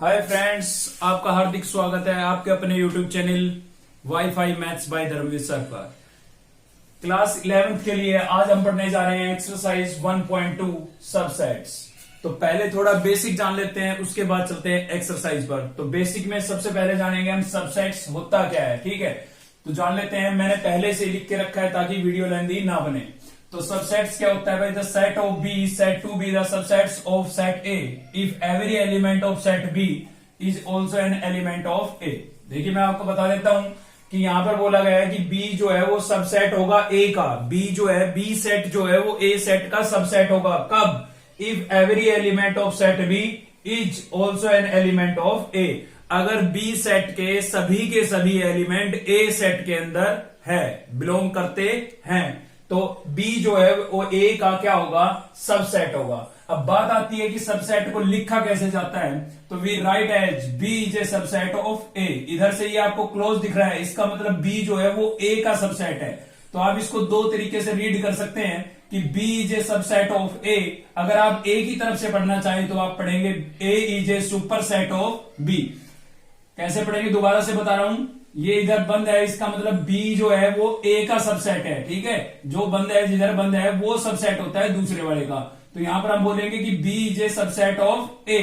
Hi friends, आपका हार्दिक स्वागत है आपके अपने YouTube channel wifi maths by Dharmveer sir पर। क्लास 11th के लिए आज हम पढ़ने जा रहे हैं एक्सरसाइज 1.2 सबसेट्स। तो पहले थोड़ा बेसिक जान लेते हैं, उसके बाद चलते हैं एक्सरसाइज पर। तो बेसिक में सबसे पहले जानेंगे हम सबसेट्स होता क्या है। ठीक है, तो जान लेते हैं। मैंने पहले से लिख के रखा है ताकि वीडियो लेंथी ना बने। तो सबसेट्स क्या होता है भाई? The set of B set to be the subsets of set A if every element of set B is also an element of A. देखिए मैं आपको बता देता हूं कि यहां पर बोला गया है कि बी जो है वो सबसेट होगा ए का। बी जो है, बी सेट जो है वो ए सेट का सबसेट होगा। कब? If every element of set B is also an element of A. अगर बी सेट के सभी एलिमेंट ए सेट के अंदर है, बिलोंग करते हैं, तो B जो है वो A का क्या होगा? सबसेट होगा। अब बात आती है कि सबसेट को लिखा कैसे जाता है। तो we write as B is a subset of A। इधर से ये आपको क्लोज दिख रहा है, इसका मतलब B जो है वो A का सबसेट है। तो आप इसको दो तरीके से रीड कर सकते हैं कि B is a subset of A। अगर आप A की तरफ से पढ़ना चाहें तो आप पढ़ेंगे A is a super set of B। कैसे पढ़ेंगे दोबारा से बता रहा हूं। ये इधर बंद है, इसका मतलब B जो है वो A का सबसेट है। ठीक है, जो बंद है, जिधर बंद है वो सबसेट होता है दूसरे वाले का। तो यहां पर हम बोलेंगे कि B is a subset of A।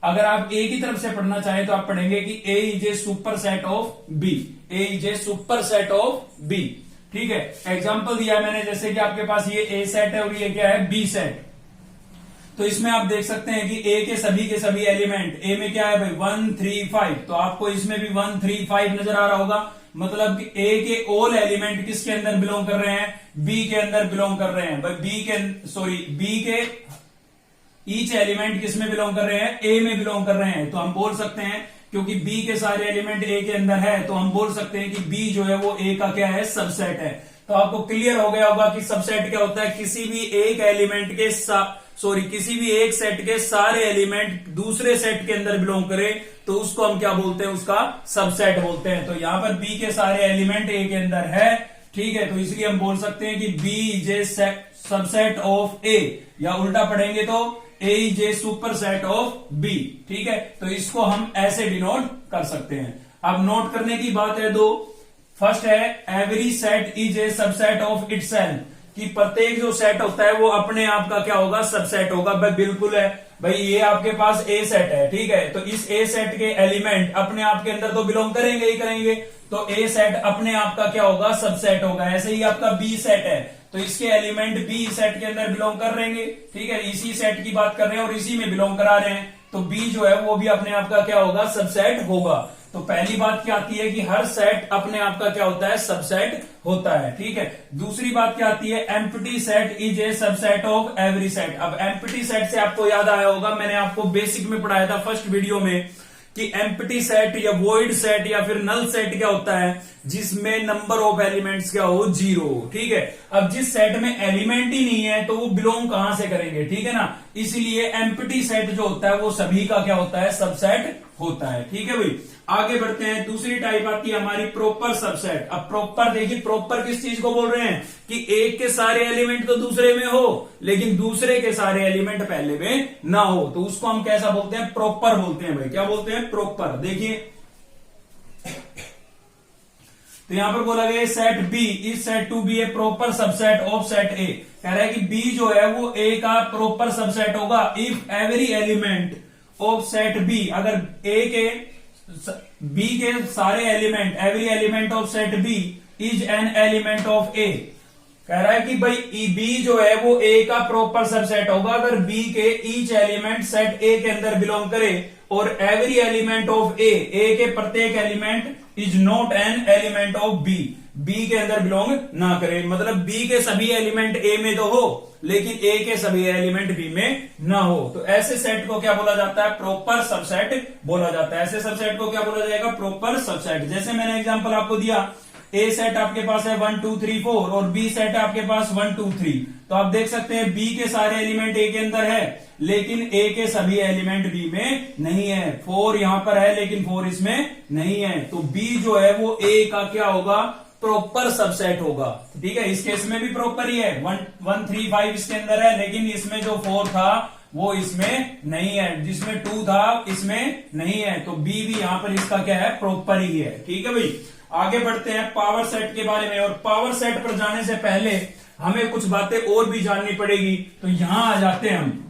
अगर आप A की तरफ से पढ़ना चाहें तो आप पढ़ेंगे कि A is a super set of B। A is a super set of B। ठीक है, एग्जाम्पल दिया मैंने, जैसे कि आपके पास ये A सेट है और ये क्या है? B set. तो इसमें आप देख सकते हैं कि ए के सभी एलिमेंट, ए में क्या है भाई? 1 3 5। तो आपको इसमें भी 1 3 5 नजर आ रहा होगा। मतलब कि ए के ऑल एलिमेंट किसके अंदर बिलोंग कर रहे हैं? बी के अंदर बिलोंग कर रहे हैं भाई। बी के ईच एलिमेंट किस में बिलोंग कर रहे हैं? ए में बिलोंग कर रहे हैं। तो हम बोल सकते हैं, क्योंकि बी के सारे एलिमेंट ए के अंदर है, तो हम बोल सकते हैं कि बी जो है वो ए का क्या है? सबसेट है। तो आपको क्लियर हो गया होगा कि सबसेट क्या होता है। किसी भी एक एलिमेंट के किसी भी एक सेट के सारे एलिमेंट दूसरे सेट के अंदर बिलोंग करें तो उसको हम क्या बोलते हैं? उसका सबसेट बोलते हैं। तो यहां पर बी के सारे एलिमेंट ए के अंदर है। ठीक है, तो इसलिए हम बोल सकते हैं कि B is a subset of A, या उल्टा पढ़ेंगे तो A is a super set of B. ठीक है, तो इसको हम ऐसे डिनोट कर सकते हैं। अब नोट करने की बात है दो। फर्स्ट है every set is a subset of itself, कि प्रत्येक जो सेट होता है वो अपने आप का क्या होगा? सबसेट होगा। भाई बिल्कुल है भाई, ये आपके पास ए सेट है। ठीक है, तो इस ए सेट के एलिमेंट अपने आप के अंदर तो बिलोंग करेंगे ही करेंगे। तो ए सेट अपने आप का क्या होगा? सबसेट होगा। ऐसे ही आपका बी सेट है, तो इसके एलिमेंट बी सेट के अंदर बिलोंग कर रहेंगे। ठीक है, इसी सेट की बात कर रहे हैं और इसी में बिलोंग करा रहे हैं, तो बी जो है वो भी अपने आप का क्या होगा? सबसेट होगा। तो पहली बात क्या आती है कि हर सेट अपने आप का क्या होता है? सबसेट होता है। ठीक है, दूसरी बात क्या आती है? Empty set is a subset of every set. अब एम्प्टी सेट से आपको याद आया होगा, मैंने आपको बेसिक में पढ़ाया था फर्स्ट वीडियो में, कि एम्प्टी सेट या वॉइड सेट या फिर नल सेट क्या होता है? जिसमें नंबर ऑफ एलिमेंट्स क्या हो? 0। ठीक है, अब जिस सेट में एलिमेंट ही नहीं है तो वो बिलोंग कहां से करेंगे? ठीक है ना, इसलिए एम्प्टी सेट जो होता है वो सभी का क्या होता है? सबसेट होता है। ठीक है भाई, आगे बढ़ते हैं। दूसरी टाइप आती है हमारी प्रॉपर सबसेट। अब प्रॉपर देखिए, प्रॉपर किस चीज को बोल रहे हैं? कि एक के सारे एलिमेंट तो दूसरे में हो लेकिन दूसरे के सारे एलिमेंट पहले में ना हो, तो उसको हम कैसा बोलते हैं? प्रॉपर बोलते हैं भाई। क्या बोलते हैं? प्रॉपर। देखिए तो यहां पर बोला गया set B is set to be a proper subset of set A. कह रहा है कि बी जो है वो ए का प्रॉपर सबसेट होगा if every element of set B, अगर ए के बी के सारे एलिमेंट, every element of set B is an element of A. कह रहा है कि भाई बी जो है वो ए का प्रॉपर सबसेट होगा अगर बी के ईच एलिमेंट सेट ए के अंदर बिलोंग करे और एवरी एलिमेंट ऑफ ए के प्रत्येक element is not an element of B, B के अंदर बिलोंग ना करे। मतलब बी के सभी एलिमेंट ए में तो हो लेकिन ए के सभी एलिमेंट बी में ना हो, तो ऐसे सेट को क्या बोला जाता है? प्रॉपर सबसेट बोला जाता है। ऐसे सबसेट को क्या बोला जाएगा? Proper subset. जैसे मैंने एग्जांपल आपको दिया, ए सेट आपके पास है 1 2 3 4 और बी सेट है आपके पास 1 2 3। तो आप देख सकते हैं बी के सारे एलिमेंट ए के अंदर है लेकिन ए के सभी एलिमेंट बी में नहीं है। 4 यहां पर है लेकिन 4 इसमें नहीं है, तो बी जो है वो ए का क्या होगा? प्रॉपर सबसेट होगा। ठीक है, इस केस में भी प्रॉपर ही है। 1 1 3 5 इसके अंदर है लेकिन इसमें जो 4 था वो इसमें नहीं है, जिसमें 2 था इसमें नहीं है, तो बी भी यहां पर इसका क्या है, प्रॉपर ही है। ठीक है भाई, आगे बढ़ते हैं पावर सेट के बारे में। और पावर सेट पर जाने से पहले हमें कुछ बातें और भी जाननी पड़ेगी, तो यहां आ जाते हैं हम,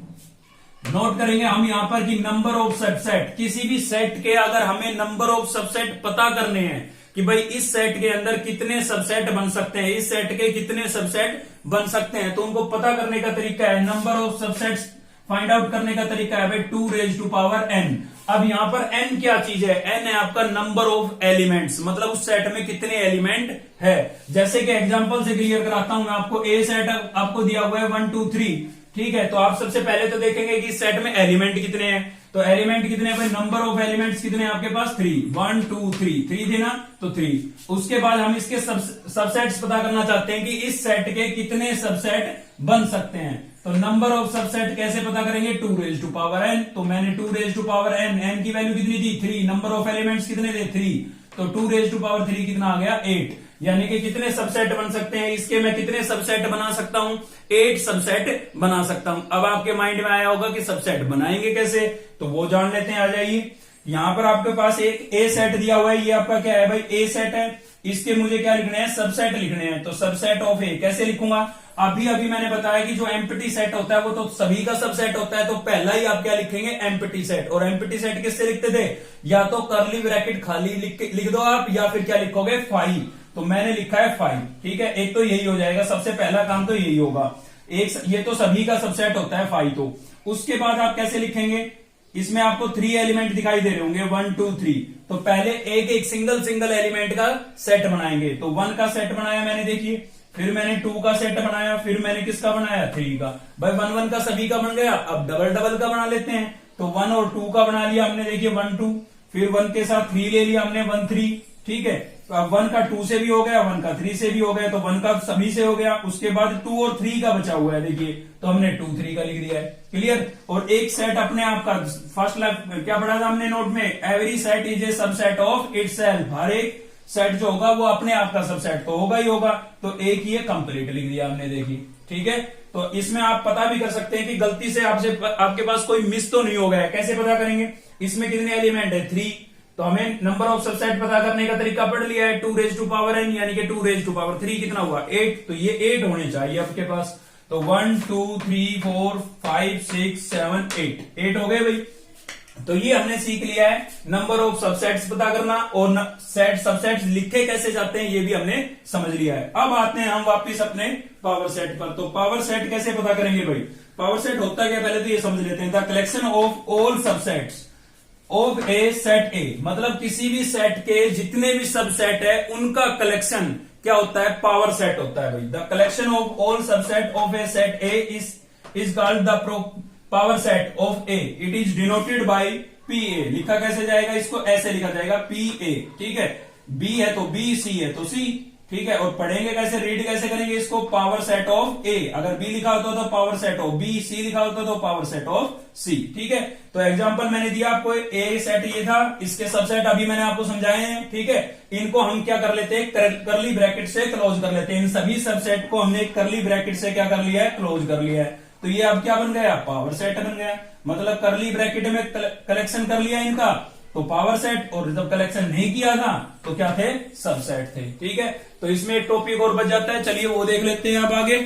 नोट करेंगे हम यहां पर कि नंबर ऑफ सबसेट, किसी भी सेट के अगर हमें नंबर ऑफ सबसेट पता करने हैं कि भाई इस सेट के अंदर कितने सबसेट बन सकते हैं, इस सेट के कितने सबसेट बन सकते हैं, तो उनको पता करने का तरीका है, number of subsets find out करने का तरीका है भाई 2 रेज टू पावर n। अब यहां पर n क्या चीज है, n है आपका नंबर ऑफ एलिमेंट्स, मतलब उस सेट में कितने एलिमेंट है। जैसे कि एग्जांपल से क्लियर कराता हूं मैं आपको, ए सेट आपको दिया हुआ है 1 2 3, ठीक है, तो आप सबसे पहले तो देखेंगे कि इस सेट में एलिमेंट कितने हैं, तो एलिमेंट कितने हैं भाई, नंबर ऑफ एलिमेंट्स कितने हैं आपके पास 3, 1 2 3 थे ना, तो 3। उसके बाद हम इसके सबसेट्स पता करना चाहते हैं कि इस सेट के कितने सबसेट बन सकते हैं, तो नंबर ऑफ सबसेट कैसे पता करेंगे, 2 रेज टू पावर n, तो मैंने 2 रेज टू पावर n की वैल्यू कितनी थी 3, नंबर ऑफ एलिमेंट्स कितने थे 3, तो 2 रेज टू पावर 3 कितना आ गया 8, यानी कि कितने सबसेट बन सकते हैं, इसके मैं कितने सबसेट बना सकता हूं, 8 सबसेट बना सकता हूं। अब आपके माइंड में आया होगा कि सबसेट बनाएंगे कैसे, तो वो जान लेते हैं, आ जाइए। यहां पर आपके पास एक ए सेट दिया हुआ है, ये आपका क्या है भाई, ए सेट है, इसके मुझे क्या लिखने हैं, सबसेट लिखने हैं, तो सबसेट ऑफ ए कैसे लिखूंगा, अभी अभी मैंने बताया कि जो एम्प्टी सेट होता है वो तो सभी का सबसेट होता है, तो पहला ही आप क्या लिखेंगे, एम्प्टी सेट। और एम्प्टी सेट किससे लिखते थे, या तो कर्ली ब्रैकेट खाली लिख दो आप, या फिर क्या लिखोगे 5, तो मैंने लिखा है 5, ठीक है, एक तो यही हो जाएगा, सबसे पहला काम तो यही होगा, एक ये तो सभी का सबसेट होता है 5, तो उसके बाद आप कैसे लिखेंगे, इसमें आपको 3 एलिमेंट दिखाई दे रहे होंगे 1 2 3, तो पहले एक सिंगल एलिमेंट का सेट बनाएंगे, तो 1 का सेट बनाया मैंने, देखिए, फिर मैंने 2 का सेट बनाया, फिर मैंने किसका बनाया 3 का, भाई 1 का सभी का बन गया, अब डबल का बना लेते हैं, तो 1 और 2 का बना लिया हमने, देखिए 1 2, फिर 1 के साथ 3 ले लिया हमने 1 3, ठीक है, तो अब 1 का 2 से भी हो गया, 1 का 3 से भी हो गया, तो 1 का सभी से हो गया, उसके बाद 2 और 3 का बचा हुआ है, देखिए, तो हमने 2 3 का लिख दिया है, क्लियर। और एक सेट अपने आप का, फर्स्ट क्या पढ़ा था हमने नोट में, every set is a subset of itself, हर एक सेट जो होगा वो अपने आप का सबसेट तो होगा ही होगा, तो एक ही कंप्लीट लिख दिया हमने, देखिए, ठीक है। तो इसमें आप पता भी कर सकते हैं कि गलती से आपके पास कोई मिस तो नहीं हो गया, कैसे पता करेंगे, इसमें कितने एलिमेंट है 3, तो हमें नंबर ऑफ सबसेट पता करने का तरीका पढ़ लिया है, 2 रेज टू पावर n, यानी कि 2 रेज टू पावर 3 कितना हुआ 8, तो ये 8 होने चाहिए आपके पास, तो 1 2 3 4 5 6 7 8 हो गए भाई। तो ये हमने सीख लिया है नंबर ऑफ सबसेट्स पता करना, और सेट सबसेट्स लिखे कैसे जाते हैं ये भी हमने समझ लिया है। अब आते हैं हम वापस अपने पावर सेट पर, तो पावर सेट कैसे पता करेंगे भाई, पावर सेट होता क्या, पहले तो ये समझ लेते हैं, the collection of all subsets of A set ए, मतलब किसी भी सेट के जितने भी सबसेट है उनका कलेक्शन क्या होता है, पावर सेट होता है भाई। The collection of all subset of A set A is called the power set of A, it is denoted by P A, लिखा कैसे जाएगा, इसको ऐसे लिखा जाएगा पी ए, ठीक है, बी है तो बी, सी है तो सी, ठीक है, और पढ़ेंगे कैसे, रीड कैसे करेंगे इसको, पावर सेट ऑफ ए, अगर बी लिखा होता तो पावर सेट ऑफ बी, सी लिखा होता तो पावर सेट ऑफ सी, ठीक है। तो एग्जांपल मैंने दिया आपको, ए सेट ये था, इसके सबसेट अभी मैंने आपको समझाए हैं, ठीक है, इनको हम क्या कर लेते हैं, करली ब्रैकेट से क्लोज कर लेते हैं, इन सभी सबसेट को हमने करली ब्रैकेट से क्या कर लिया है, क्लोज कर लिया है, तो ये अब क्या बन गया, पावर सेट बन गया, मतलब करली ब्रैकेट में कलेक्शन कर लिया इनका तो पावर सेट, और जब कलेक्शन नहीं किया था तो क्या थे, सबसेट थे, ठीक है। तो इसमें एक टॉपिक और बच जाता है, चलिए वो देख लेते हैं आप आगे।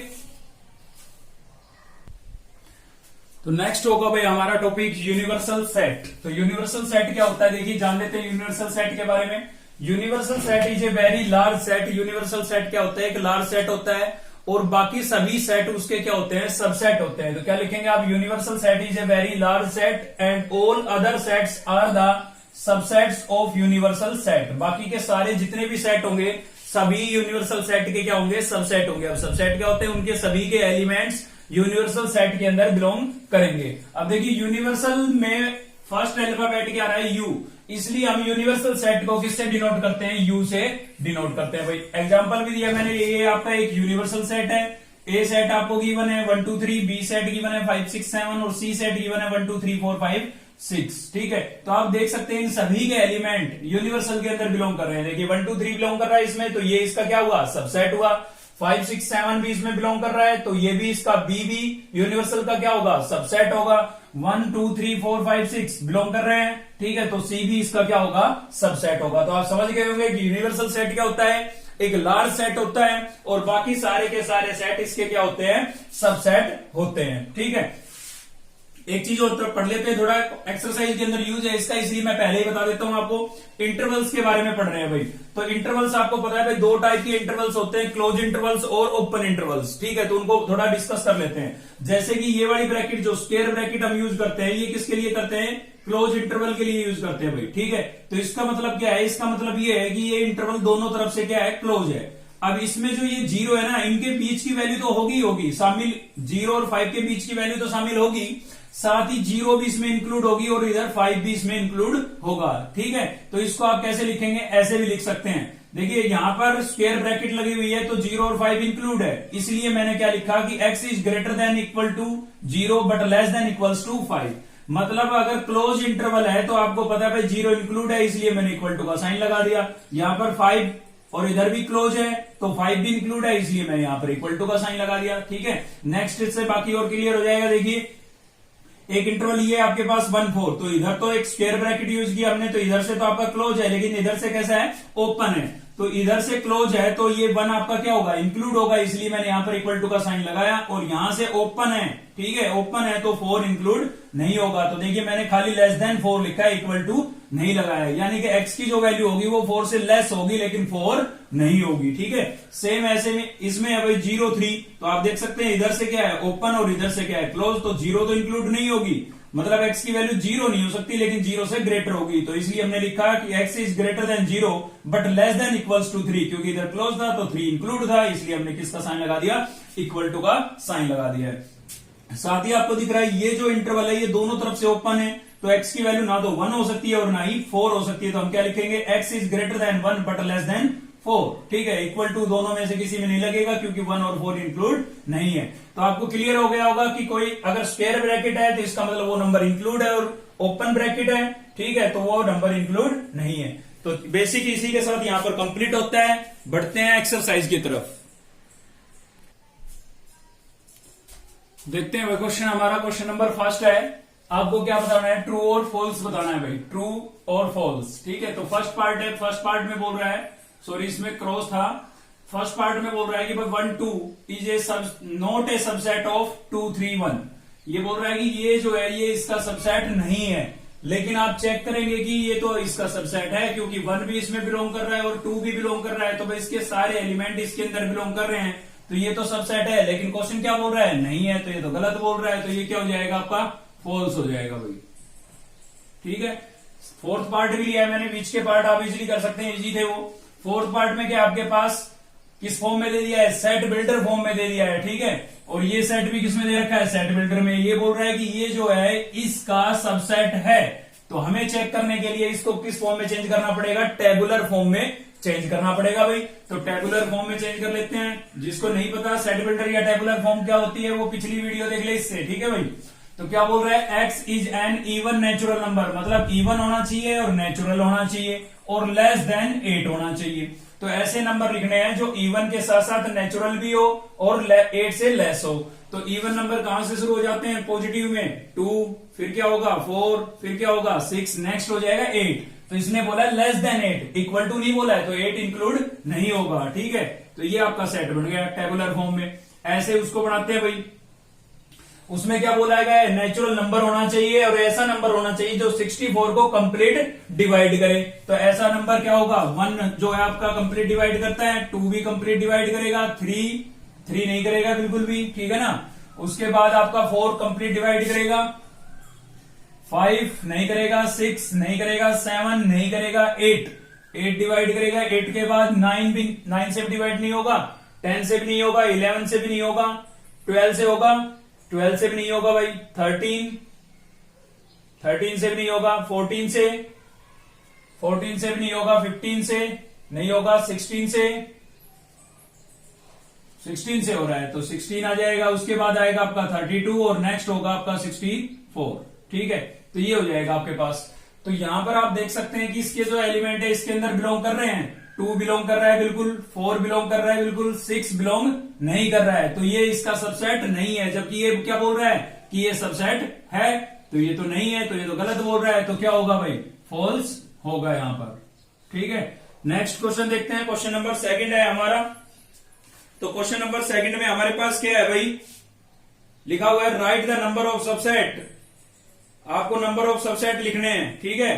तो नेक्स्ट होगा भाई हमारा टॉपिक यूनिवर्सल सेट। तो यूनिवर्सल सेट क्या होता है, देखिए जान लेते हैं यूनिवर्सल सेट के बारे में। Universal set is a very large set. Universal set क्या होता है, एक लार्ज सेट होता है और बाकी सभी सेट उसके क्या होते हैं, सबसेट होते हैं। तो क्या लिखेंगे आप, universal set is a very large set and all other sets are the subsets of universal set. बाकी के सारे जितने भी सेट होंगे सभी यूनिवर्सल सेट के क्या होंगे, सबसेट होंगे। अब सबसेट क्या होते हैं, उनके सभी के एलिमेंट्स यूनिवर्सल सेट के अंदर बिलोंग करेंगे। अब देखिए यूनिवर्सल में फर्स्ट अल्फाबेट क्या रहा है, यू, इसलिए हम यूनिवर्सल सेट को किससे डिनोट करते हैं, यू से डिनोट करते हैं भाई। एग्जांपल भी दिया मैंने, ये आपका एक यूनिवर्सल सेट है। ए सेट आपको गिवन है 1 2 3, बी सेट गिवन है 5 6 7 और सी सेट गिवन है 1 2 3 4 5 6, ठीक है। तो आप देख सकते हैं इन सभी के एलिमेंट यूनिवर्सल के अंदर बिलोंग कर रहे हैं। देखिए 1 2 3 बिलोंग कर रहा है इसमें, तो ये इसका क्या हुआ, सबसेट हुआ। 5 6 7 भी इसमें बिलोंग कर रहा है, तो ये भी इसका बी भी यूनिवर्सल का क्या होगा, सबसेट होगा। 1 2 3 4 5 6 बिलोंग कर रहे हैं, ठीक है, तो सी भी इसका क्या होगा, सबसेट होगा। तो आप समझ गए होंगे कि यूनिवर्सल सेट क्या होता है, एक लार्ज सेट होता है और बाकी सारे के सारे सेट इसके क्या होते हैं, सबसेट होते हैं, ठीक है। एक चीज और पढ़ लेते हैं, थोड़ा एक्सरसाइज के अंदर यूज है इसका, इसलिए मैं पहले ही बता देता हूं आपको। इंटरवल्स के बारे में पढ़ रहे हैं भाई, तो इंटरवल्स आपको पता है भाई दो टाइप के इंटरवल्स होते हैं, क्लोज इंटरवल्स और ओपन इंटरवल्स, ठीक है। तो उनको थोड़ा डिस्कस कर लेते हैं। जैसे कि ये वाली ब्रैकेट जो स्क्वायर ब्रैकेट हम यूज करते हैं, ये किसके लिए करते हैं, क्लोज इंटरवल के लिए यूज करते हैं भाई, ठीक है। तो इसका मतलब क्या है, इसका मतलब ये है कि ये इंटरवल दोनों तरफ से क्या है, क्लोज है। अब इसमें जो ये 0 है ना, इनके बीच की वैल्यू तो होगी शामिल, 0 और 5 के बीच की वैल्यू तो शामिल होगी, साथ ही 0 भी इसमें इंक्लूड होगी और इधर 5 भी इसमें इंक्लूड होगा, ठीक है। तो इसको आप कैसे लिखेंगे, ऐसे भी लिख सकते हैं। देखिए यहां पर स्क्वायर ब्रैकेट लगी हुई है तो 0 और 5 इंक्लूड है, इसलिए मैंने क्या लिखा कि x is greater than equal to 0 but less than equals to 5। मतलब अगर क्लोज इंटरवल है तो आपको पता है भाई 0 इंक्लूड है, इसलिए मैंने इक्वल टू का साइन लगा दिया। यहां पर 5 और इधर भी क्लोज है तो 5 भी इंक्लूड है, इसलिए मैंने यहां पर इक्वल टू का साइन लगा दिया, ठीक है। नेक्स्ट इससे बाकी और क्लियर हो जाएगा। देखिए एक इंटरवल ये आपके पास 1 4, तो इधर तो एक स्क्वायर ब्रैकेट यूज किया हमने, तो इधर से तो आपका क्लोज है, लेकिन इधर से कैसा है, ओपन है। तो इधर से क्लोज है तो ये 1 आपका क्या होगा, इंक्लूड होगा, इसलिए मैंने यहां पर इक्वल टू का साइन लगाया। और यहां से ओपन है, ठीक है, ओपन है तो 4 इंक्लूड नहीं होगा। तो देखिए मैंने खाली लेस देन 4 लिखा है, इक्वल टू नहीं लगाया, यानी कि x की जो वैल्यू होगी वो 4 से लेस होगी लेकिन 4 नहीं होगी, ठीक है। सेम ऐसे में इसमें है भाई 0 3, तो आप देख सकते हैं इधर से क्या है, ओपन और इधर से क्या है, क्लोज, तो 0 तो इंक्लूड नहीं होगी, मतलब x की वैल्यू 0 नहीं हो सकती लेकिन 0 से ग्रेटर होगी। तो इसलिए हमने लिखा कि x is greater than 0 but less than equals to 3, क्योंकि इधर क्लोज था तो 3 इंक्लूड था, इसलिए हमने किसका साइन लगा दिया, इक्वल टू का साइन लगा दिया है। साथ ही आपको दिख रहा है ये जो इंटरवल है ये दोनों तरफ से ओपन है, तो x की वैल्यू ना तो 1 हो सकती है और ना ही 4 हो सकती है। तो हम क्या लिखेंगे, x is greater then 1 but less then 4, ठीक है। इक्वल टू दोनों में से किसी में नहीं लगेगा क्योंकि 1 और 4 इंक्लूड नहीं है। तो आपको क्लियर हो गया होगा कि कोई अगर स्क्वायर ब्रैकेट है तो इसका मतलब वो नंबर इंक्लूड है, और ओपन ब्रैकेट है, ठीक है, तो वो नंबर इंक्लूड नहीं है। तो बेसिक इसी के साथ यहां पर कंप्लीट होता है। बढ़ते हैं एक्सरसाइज की तरफ, देखते हैं क्वेश्चन। हमारा क्वेश्चन नंबर फर्स्ट है, आपको क्या बताना है, ट्रू और फॉल्स बताना है भाई, ट्रू और फॉल्स, ठीक है। तो फर्स्ट पार्ट है, फर्स्ट पार्ट में बोल रहा है, सॉरी इसमें क्रॉस था, फर्स्ट पार्ट में बोल रहा है कि भाई 1 2 is a not a subset of 2 3 1। ये बोल रहा है कि ये जो है ये इसका सबसेट नहीं है, लेकिन आप चेक करेंगे कि ये तो इसका सबसेट है क्योंकि 1 भी इसमें बिलोंग कर रहा है और 2 भी बिलोंग कर रहा है, तो भाई इसके सारे एलिमेंट इसके अंदर बिलोंग कर रहे हैं, तो ये तो सबसेट है। लेकिन क्वेश्चन क्या बोल रहा है, नहीं है, तो ये तो गलत बोल रहा है, तो ये क्या हो जाएगा आपका, फॉल्स हो जाएगा भाई, ठीक है। फोर्थ पार्ट भी लिया है मैंने, बीच के पार्ट आप इजीली कर सकते हैं, इजी थे वो। फोर्थ पार्ट में क्या आपके पास किस फॉर्म में दे दिया है, सेट बिल्डर फॉर्म में दे दिया है, ठीक है। और ये सेट भी किसमें दे रखा है, सेट बिल्डर में। ये बोल रहा है कि ये जो है इसका सबसेट है, तो हमें चेक करने के लिए इसको किस फॉर्म में चेंज करना पड़ेगा, टेबुलर फॉर्म में चेंज करना पड़ेगा भाई। तो टेबुलर फॉर्म में चेंज कर लेते हैं। जिसको नहीं पता सेट बिल्डर या टेबुलर फॉर्म क्या होती है वो पिछली वीडियो देख ले इससे, ठीक है भाई। तो क्या बोल रहा है, x is an even natural number, मतलब इवन होना चाहिए और नेचुरल होना चाहिए और लेस देन 8 होना चाहिए। तो ऐसे नंबर लिखने हैं जो इवन के साथ साथ नेचुरल भी हो और 8 से लेस हो। तो इवन नंबर कहां से शुरू हो जाते हैं, पॉजिटिव में 2, फिर क्या होगा 4, फिर क्या होगा 6, नेक्स्ट हो जाएगा 8। तो इसने बोला है लेस देन 8, इक्वल टू नहीं बोला है, तो 8 इंक्लूड नहीं होगा, ठीक है। तो ये आपका सेट बन गया टेबुलर फॉर्म में। ऐसे उसको बनाते हैं भाई, उसमें क्या बोला गया है, नेचुरल नंबर होना चाहिए और ऐसा नंबर होना चाहिए जो 64 को कंप्लीट डिवाइड करे। तो ऐसा नंबर क्या होगा, 1 जो है आपका कंप्लीट डिवाइड करता है, 2 भी कंप्लीट डिवाइड करेगा, 3 नहीं करेगा बिल्कुल भी, ठीक है ना। उसके बाद आपका 4 कंप्लीट डिवाइड करेगा, 5 नहीं करेगा, 6 नहीं करेगा, 7 नहीं करेगा, 8 डिवाइड करेगा। 8 के बाद 9 से भी डिवाइड नहीं होगा, 10 से भी नहीं होगा, 11 से भी नहीं होगा, 12 से होगा, 12 से भी नहीं होगा भाई, 13 से भी नहीं होगा, 14 से भी नहीं होगा, 15 से नहीं होगा, 16 से हो रहा है तो 16 आ जाएगा। उसके बाद आएगा आपका 32 और नेक्स्ट होगा आपका 64, ठीक है। तो ये हो जाएगा आपके पास। तो यहां पर आप देख सकते हैं कि इसके जो एलिमेंट है इसके अंदर बिलोंग कर रहे हैं 2 बिलोंग कर रहा है बिल्कुल, 4 बिलोंग कर रहा है बिल्कुल, 6 बिलोंग नहीं कर रहा है, तो ये इसका सबसेट नहीं है। जबकि ये क्या बोल रहा है कि ये सबसेट है, तो ये तो नहीं है, तो ये तो गलत बोल रहा है, तो क्या होगा भाई, फॉल्स होगा यहां पर। ठीक है, नेक्स्ट क्वेश्चन देखते हैं। क्वेश्चन नंबर 2 है हमारा। तो क्वेश्चन नंबर 2 में हमारे पास क्या है भाई, लिखा हुआ है right the number of subset. आपको नंबर ऑफ सबसेट लिखने हैं, ठीक है,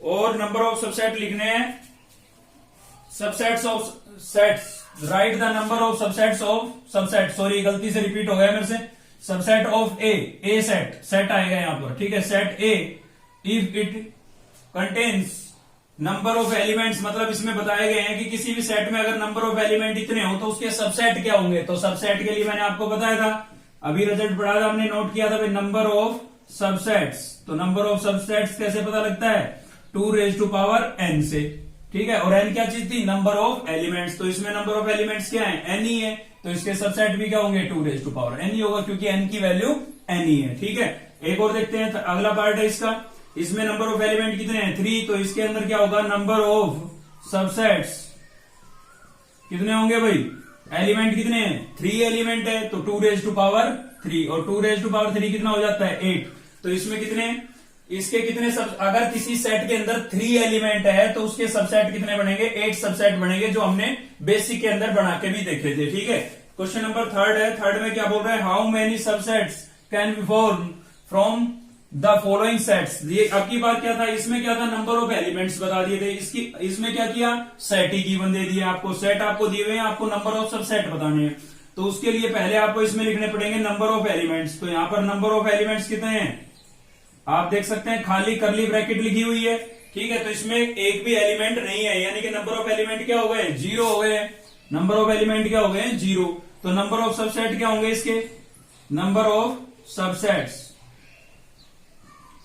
और नंबर ऑफ सबसेट लिखने हैं, subsets of sets, right the number of subsets of subset, sorry गलती से रिपीट हो गया मेरे से, subset of A set, set आएगा यहां पर, ठीक है, set A if it contains number of elements, मतलब इसमें बताए गए हैं कि किसी भी सेट में अगर नंबर ऑफ एलिमेंट इतने हो तो उसके सबसेट क्या होंगे। तो सबसेट के लिए मैंने आपको बताया था, अभी रिजल्ट पढ़ा था, हमने नोट किया था भाई, नंबर ऑफ सबसेट्स। तो नंबर ऑफ सबसेट्स कैसे पता लगता है, 2 रेज टू पावर n से, ठीक है, और n क्या चीज थी, नंबर ऑफ एलिमेंट्स। तो इसमें नंबर ऑफ एलिमेंट्स क्या है, n ही है, तो इसके सबसेट भी क्या होंगे, 2 रेज टू पावर n ही होगा, क्योंकि n की वैल्यू n ही है। ठीक है, एक और देखते हैं, अगला पार्ट है इसका, इसमें नंबर ऑफ एलिमेंट कितने हैं, 3, तो इसके अंदर क्या होगा, नंबर ऑफ सबसेट्स कितने होंगे भाई, एलिमेंट कितने हैं, 3 एलिमेंट है, तो 2 रेज टू पावर 3, और 2 रेज टू पावर 3 कितना हो जाता है, 8। तो इसमें कितने, इसके कितने अगर किसी सेट के अंदर 3 एलिमेंट है तो उसके सबसेट कितने बनेंगे, 8 सबसेट बनेंगे, जो हमने बेसिक के अंदर बना के भी देखे थे। ठीक है, क्वेश्चन नंबर 3 है। 3 में क्या बोल रहा है, how many subsets can be form from the following sets. ये अब की बात क्या था, इसमें क्या था, नंबर ऑफ एलिमेंट्स बता दिए थे, इसमें क्या किया, सेट ही गिवन दे दिया आपको, सेट आपको दिए हुए हैं, आपको नंबर ऑफ सबसेट बताने हैं। तो उसके लिए पहले आपको इसमें लिखने पड़ेंगे नंबर ऑफ एलिमेंट्स। तो यहां पर नंबर ऑफ एलिमेंट्स कितने हैं, आप देख सकते हैं, खाली करली ब्रैकेट लिखी हुई है। ठीक है, तो इसमें एक भी एलिमेंट नहीं है, यानी कि नंबर ऑफ एलिमेंट क्या हो गए, 0 हो गए। नंबर ऑफ एलिमेंट क्या हो गए, 0। तो नंबर ऑफ सबसेट क्या होंगे इसके, नंबर ऑफ सबसेट्स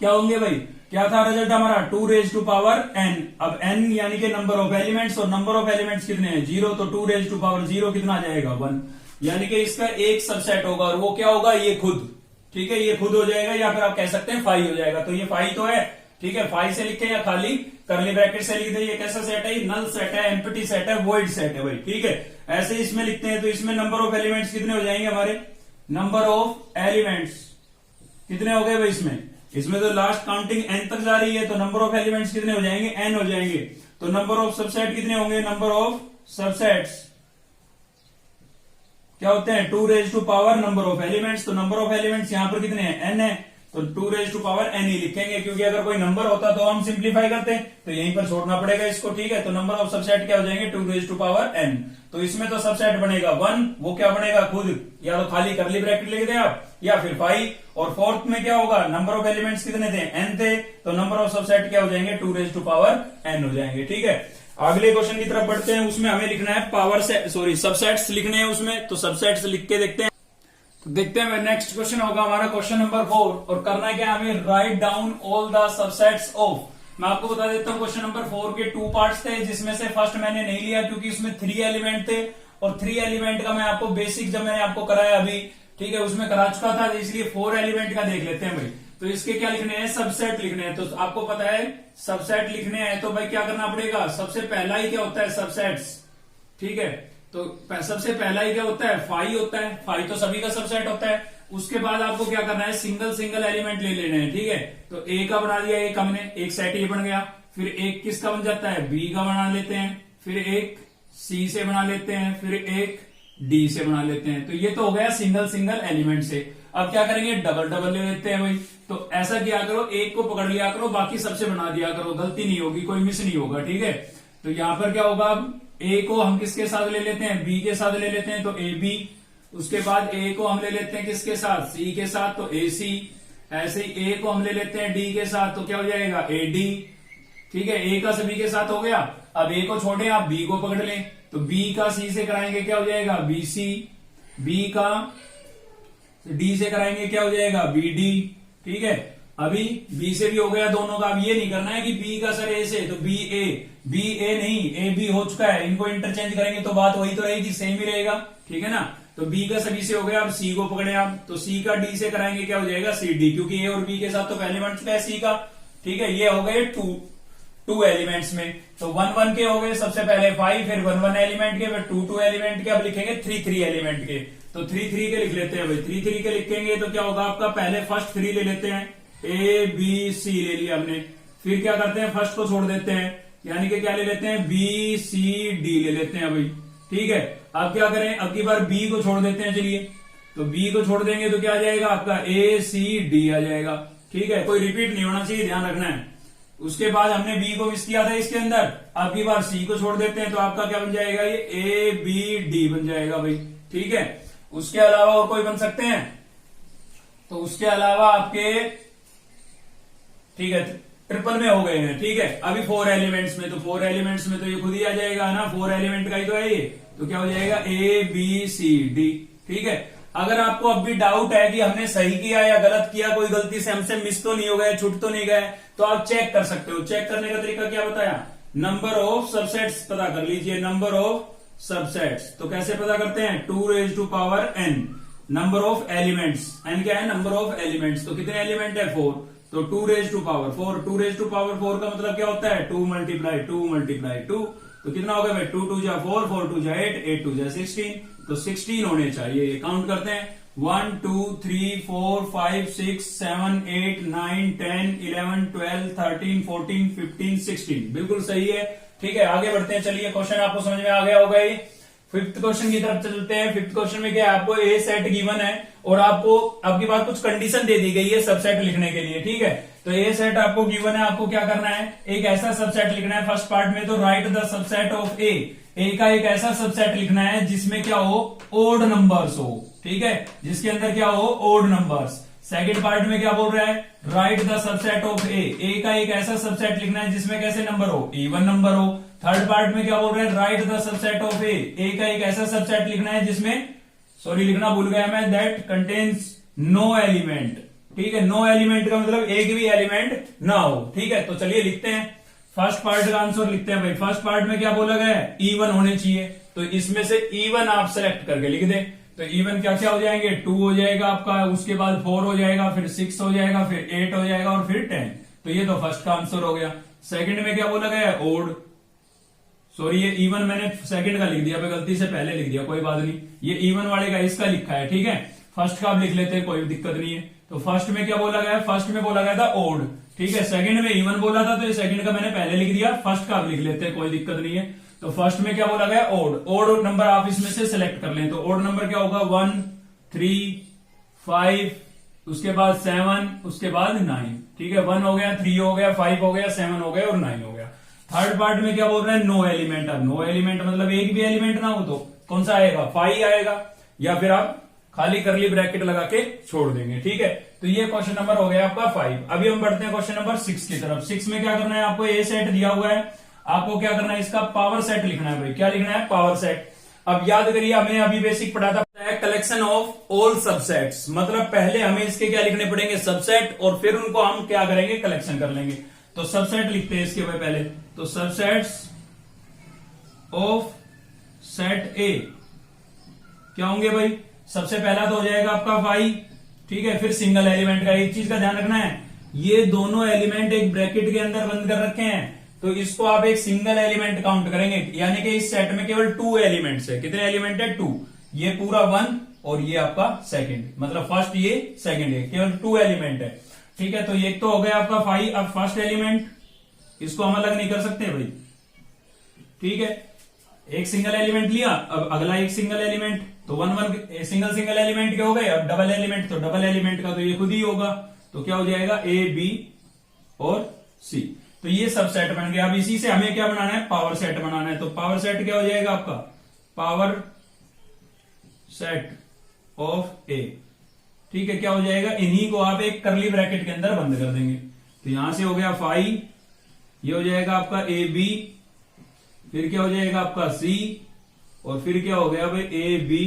क्या होंगे भाई, क्या था रिजल्ट हमारा, 2 रेज टू पावर n। अब n यानी कि नंबर ऑफ एलिमेंट्स, और नंबर ऑफ एलिमेंट्स कितने हैं, 0, तो 2 रेज टू पावर 0 कितना आ जाएगा, 1। यानी कि इसका एक सबसेट होगा, और वो क्या होगा, ये खुद। ठीक है, ये खुद हो जाएगा, या फिर आप कह सकते हैं फाई हो जाएगा। तो ये फाई तो है, ठीक है, फाई से लिखे या खाली करली ब्रैकेट से लिख दे। ये कैसा सेट है, नल सेट है, एम्प्टी सेट है, वॉइड सेट है भाई। ठीक है, ऐसे इसमें लिखते हैं। तो इसमें नंबर ऑफ एलिमेंट्स कितने हो जाएंगे हमारे, नंबर ऑफ एलिमेंट्स कितने हो गए भाई, इसमें तो लास्ट काउंटिंग n तक जा रही है, तो नंबर ऑफ एलिमेंट्स कितने हो जाएंगे, n हो जाएंगे। तो नंबर ऑफ सबसेट कितने होंगे, नंबर ऑफ सबसेट्स क्या होते हैं, 2 raise to power number of elements. तो नंबर ऑफ एलिमेंट्स यहां पर कितने हैं, n है, तो 2 रेज टू पावर n ही लिखेंगे, क्योंकि अगर कोई नंबर होता तो हम सिंप्लीफाई करते, तो यहीं पर छोड़ना पड़ेगा इसको। ठीक है, तो नंबर ऑफ सबसेट क्या हो जाएंगे, 2 रेज टू पावर n। तो इसमें तो सबसेट बनेगा 1, वो क्या बनेगा खुद, या तो खाली करली ब्रैकेट लिख दे आप, या फिर 5। और फोर्थ में क्या होगा, नंबर ऑफ एलिमेंट्स कितने थे, n थे, तो नंबर ऑफ सबसेट क्या हो जाएंगे, 2 रेज टू पावर n हो जाएंगे। ठीक है, अगले क्वेश्चन की तरफ बढ़ते हैं। उसमें हमें लिखना है पावर से, सॉरी सबसेट्स लिखने हैं उसमें, तो सबसेट्स लिख के देखते हैं। तो देखते हैं नेक्स्ट क्वेश्चन होगा हमारा क्वेश्चन नंबर 4, और करना है क्या हमें, write down all the subsets of. मैं आपको बता देता हूं, क्वेश्चन नंबर 4 के 2 पार्ट्स थे, जिसमें से फर्स्ट मैंने नहीं लिया क्योंकि उसमें 3 एलिमेंट थे, और 3 एलिमेंट का मैं आपको बेसिक जब मैंने आपको कराया अभी, ठीक है, उसमें करा चुका था, इसलिए 4 एलिमेंट का देख लेते हैं भाई। तो इसके क्या लिखने हैं, सबसेट लिखने हैं। तो आपको पता है सबसेट लिखने हैं, तो भाई क्या करना पड़ेगा, सबसे पहला ही क्या होता है, सबसेट्स। ठीक है, तो सबसे पहला ही क्या होता है, फाई होता है, फाई तो सभी का सबसेट होता है। उसके बाद आपको क्या करना है, सिंगल सिंगल एलिमेंट ले लेने हैं। ठीक है, तो ए का बना दिया एक हमने, एक सेट ये बन गया, फिर एक किसका बन जाता है, बी का बना लेते हैं, फिर एक सी से बना लेते हैं, फिर एक डी से बना लेते हैं। तो ये तो हो गया सिंगल सिंगल एलिमेंट से। अब क्या करेंगे, डबल डबल ले लेते हैं भाई। तो ऐसा किया करो, एक को पकड़ लिया करो, बाकी सबसे बना दिया करो, गलती नहीं होगी, कोई मिस नहीं होगा। ठीक है, तो यहां पर क्या होगा, अब ए को हम किसके साथ ले लेते हैं, बी के साथ ले लेते हैं, तो ए बी। उसके बाद ए को हम ले लेते हैं किसके साथ, सी के साथ, तो ए सी। ऐसे ही ए को हम ले लेते हैं डी के साथ, तो क्या हो जाएगा, ए डी। ठीक है, ए का सभी के साथ हो गया। अब ए को छोड़े, आप बी को पकड़ लें, तो बी का सी से कराएंगे, क्या हो जाएगा, बी सी। बी का डी से कराएंगे, क्या हो जाएगा, बी डी। ठीक है, अभी बी से भी हो गया दोनों का। अब ये नहीं करना है कि बी का सर ए से, तो बी ए नहीं, ए बी हो चुका है, इनको इंटरचेंज करेंगे तो बात वही तो रहेगी, सेम ही रहेगा। ठीक है ना, तो बी का सभी से हो गया। अब सी को पकड़े आप, तो सी का डी से कराएंगे, क्या हो जाएगा, सी डी, क्योंकि ए और बी के साथ तो पहले बन चुका है सी का। ठीक है, ये हो गए 2 2 एलिमेंट्स में। तो 1 1 के हो गए सबसे पहले 5, फिर 1 1 एलिमेंट के, फिर 2 2 एलिमेंट के, अब लिखेंगे 3 3 एलिमेंट के। तो 3 3 के लिख लेते हैं भाई। 3 3 के लिखेंगे तो क्या होगा आपका, पहले फर्स्ट 3 ले लेते हैं, ए बी सी ले लिया हमने। फिर क्या करते हैं, फर्स्ट को छोड़ देते हैं, यानी कि क्या ले लेते हैं, बी सी डी ले लेते हैं भाई। ठीक है, अब क्या करें, अब की बार बी को छोड़ देते हैं। चलिए, तो बी को छोड़ देंगे तो क्या आ जाएगा आपका, ए सी डी आ जाएगा। ठीक है, कोई रिपीट नहीं होना चाहिए, ध्यान रखना है। उसके बाद हमने बी को मिस किया था इसके अंदर, अब की बार सी को छोड़ देते हैं तो आपका क्या बन जाएगा, ये ए बी डी बन जाएगा भाई। ठीक है, उसके अलावा और कोई बन सकते हैं, तो उसके अलावा आपके, ठीक है, ट्रिपल में हो गए हैं। ठीक है, अभी 4 एलिमेंट्स में, तो 4 एलिमेंट्स में तो ये खुद ही आ जाएगा ना, 4 एलिमेंट का ही तो है ये, तो क्या हो जाएगा, ए बी सी डी। ठीक है, अगर आपको अब भी डाउट है कि हमने सही किया या गलत किया, कोई गलती से हमसे मिस तो नहीं हो गया, छूट तो नहीं गए, तो आप चेक कर सकते हो। चेक करने का तरीका क्या बताया, नंबर ऑफ सबसेट्स पता कर लीजिए। नंबर ऑफ सबसेट्स तो कैसे पता करते हैं, 2 raised to power n। Number of elements, n क्या है, नंबर ऑफ एलिमेंट्स, तो कितने एलिमेंट है, 4, तो 2 raised to power 4। 2 raised to power 4 का मतलब क्या होता है, 2 multiply 2 multiply 2, तो कितना हो गया भाई, 2 2 जा 4, 4 2 जा 8, 8 2 जा 16, तो 16 होने चाहिए। ये काउंट करते हैं, 1 2 3 4 5 6 7 8 9 10 11 12 13 14 15 16, बिल्कुल सही है। ठीक है, आगे बढ़ते हैं। चलिए, क्वेश्चन आपको समझ में आ गया होगा। ये 5th क्वेश्चन की तरफ चलते हैं। 5th क्वेश्चन में क्या है, आपको ए सेट गिवन है और आपको अब की बात कुछ कंडीशन दे दी गई है सबसेट लिखने के लिए। ठीक है, तो ए सेट आपको गिवन है, आपको क्या करना है, एक ऐसा सबसेट लिखना है फर्स्ट पार्ट में, तो राइट द सबसेट ऑफ ए। ए का एक ऐसा सबसेट लिखना है जिसमें क्या हो, ओड नंबर्स हो। ठीक है, जिसके अंदर क्या हो, ओड नंबर्स। सेकंड पार्ट में क्या बोल रहा है, राइट द सबसेट ऑफ ए। ए का एक ऐसा सबसेट लिखना है जिसमें कैसे नंबर हो, इवन नंबर हो। थर्ड पार्ट में क्या बोल रहा है, राइट द सबसेट ऑफ ए। ए का एक ऐसा सबसेट लिखना है जिसमें, सॉरी लिखना भूल गया मैं, दैट कंटेन्स नो एलिमेंट। ठीक है, नो एलिमेंट का मतलब एक भी एलिमेंट ना हो। ठीक है, तो चलिए लिखते हैं, फर्स्ट पार्ट का आंसर लिखते हैं भाई। फर्स्ट पार्ट में क्या बोला गया है, इवन होने चाहिए, तो इसमें से इवन आप सेलेक्ट करके लिख दें। तो इवन क्या क्या हो जाएंगे, 2 हो जाएगा आपका, उसके बाद 4 हो जाएगा, फिर 6 हो जाएगा, फिर 8 हो जाएगा और फिर 10। तो ये तो फर्स्ट का आंसर हो गया। सेकंड में क्या बोला गया है, ओड, सॉरी ये इवन मैंने सेकंड का लिख दिया, गलती से पहले लिख दिया, कोई बात नहीं, ये इवन वाले का इसका लिखा है। ठीक है, फर्स्ट का आप लिख लेते हैं, कोई दिक्कत नहीं है। तो फर्स्ट में क्या बोला गया, फर्स्ट में बोला गया था ओड। ठीक है, सेकंड में इवन बोला था, तो ये सेकंड का मैंने पहले लिख दिया, फर्स्ट का आप लिख लेते हैं, कोई दिक्कत नहीं है। तो फर्स्ट में क्या बोला गया, ओड। ओड नंबर आप इसमें से सिलेक्ट कर लें, तो ओड नंबर क्या होगा, 1 3 5, उसके बाद 7, उसके बाद 9। ठीक है, 1 हो गया, 3 हो गया, 5 हो गया, 7 हो गया और 9 हो गया। थर्ड पार्ट में क्या बोल रहे हैं, नो एलिमेंट। अब नो एलिमेंट मतलब एक भी एलिमेंट ना हो तो कौन सा आएगा, 5 आएगा, या फिर आप खाली करली ब्रैकेट लगा के छोड़ देंगे। ठीक है, तो ये क्वेश्चन नंबर हो गया आपका 5। अभी हम बढ़ते हैं क्वेश्चन नंबर 6 की तरफ। 6 में क्या करना है, आपको ए सेट दिया हुआ है, आपको क्या करना है, इसका पावर सेट लिखना है भाई। क्या लिखना है, पावर सेट। अब याद करिए, हमने अभी बेसिक पढ़ा था कलेक्शन ऑफ ऑल सबसेट्स, मतलब पहले हमें इसके क्या लिखने पड़ेंगे, सबसेट, और फिर उनको हम क्या करेंगे, कलेक्शन कर लेंगे। तो सबसेट लिखते हैं इसके भाई पहले, तो सबसेट्स ऑफ सेट ए क्या होंगे भाई, सबसे पहला तो हो जाएगा आपका 5। ठीक है, फिर सिंगल एलिमेंट का, एक चीज का ध्यान रखना है, ये दोनों एलिमेंट एक ब्रैकेट के अंदर बंद कर रखे हैं, तो इसको आप एक सिंगल एलिमेंट काउंट करेंगे, यानी कि इस सेट में केवल 2 एलिमेंट्स है। कितने एलिमेंट है, 2। ये पूरा 1 और ये आपका सेकंड, मतलब फर्स्ट ये सेकंड है, केवल 2 एलिमेंट है। ठीक है, तो ये तो हो गया आपका 5। अब फर्स्ट एलिमेंट, इसको हम अलग नहीं कर सकते भाई। ठीक है, एक सिंगल एलिमेंट लिया, अब अगला एक सिंगल एलिमेंट, तो 1 1 सिंगल सिंगल एलिमेंट के हो गए। अब डबल एलिमेंट, तो डबल एलिमेंट का तो ये खुद ही होगा, तो क्या हो जाएगा, ए बी और सी। तो ये सब सेट बन गया। अब इसी से हमें क्या बनाना है, पावर सेट बनाना है। तो पावर सेट क्या हो जाएगा आपका, पावर सेट ऑफ ए। ठीक है, क्या हो जाएगा, इन्हीं को आप एक करली ब्रैकेट के अंदर बंद कर देंगे। तो यहां से हो गया 5, ये हो जाएगा आपका ए बी, फिर क्या हो जाएगा आपका सी, और फिर क्या हो गया भाई ए बी